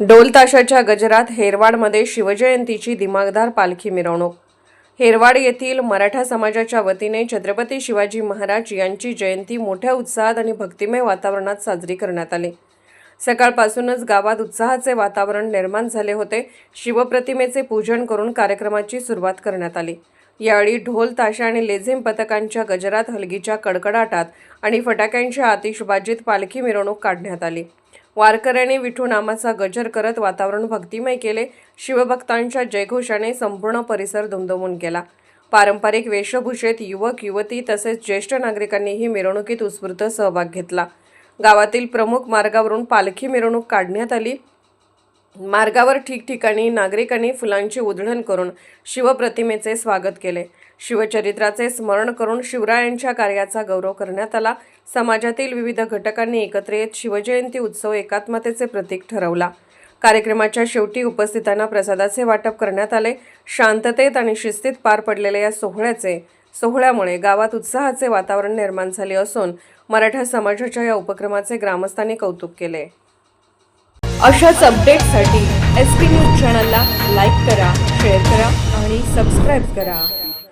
ढोल ताशाच्या गजरात हेरवाडमध्ये शिवजयंतीची दिमागदार पालखी मिरवणूक। हेरवाड येथील मराठा समाजाच्या वतीने छत्रपती शिवाजी महाराज यांची जयंती मोठ्या उत्साहात आणि भक्तिमय वातावरणात साजरी करण्यात आली। सकाळपासूनच गावात उत्साहाचे वातावरण निर्माण झाले होते। शिवप्रतिमेचे पूजन करून कार्यक्रमाची सुरुवात करण्यात आली। यावेळी ढोल ताशा आणि लेझिम पथकांच्या गजरात, हलगीच्या कडकडाटात आणि फटाक्यांच्या आतिषबाजीत पालखी मिरवणूक काढण्यात आली। वारकऱ्यांनी विठू नामाचा गजर करत वातावरण भक्तिमय केले। शिवभक्तांच्या जयघोषाने संपूर्ण परिसर दुमदुमून गेला। पारंपरिक वेशभूषेत युवक युवती तसेच ज्येष्ठ नागरिकांनीही मिरवणुकीत उत्स्फूर्त सहभाग घेतला। गावातील प्रमुख मार्गावरून पालखी मिरवणूक काढण्यात आली। मार्गावर ठिकठिकाणी नागरिकांनी फुलांची उधळण करून शिवप्रतिमेचे स्वागत केले। शिवचरित्राचे स्मरण करून शिवरायांच्या कार्याचा गौरव करण्यात आला। समाजातील विविध घटकांनी एकत्र येत शिवजयंती उत्सव एकात्मतेचे प्रतीक ठरवला। कार्यक्रमाच्या शेवटी उपस्थितांना प्रसादाचे वाटप करण्यात आले। शांततेत आणि शिस्तीत पार पडलेल्या या सोहळ्यामुळे गावात उत्साहाचे वातावरण निर्माण झाले असून मराठा समाजाच्या या उपक्रमाचे ग्रामस्थांनी कौतुक केले। अशाच अपडेट्ससाठी SP न्यूज चॅनलला लाईक करा, शेअर करा आणि सबस्क्राईब करा।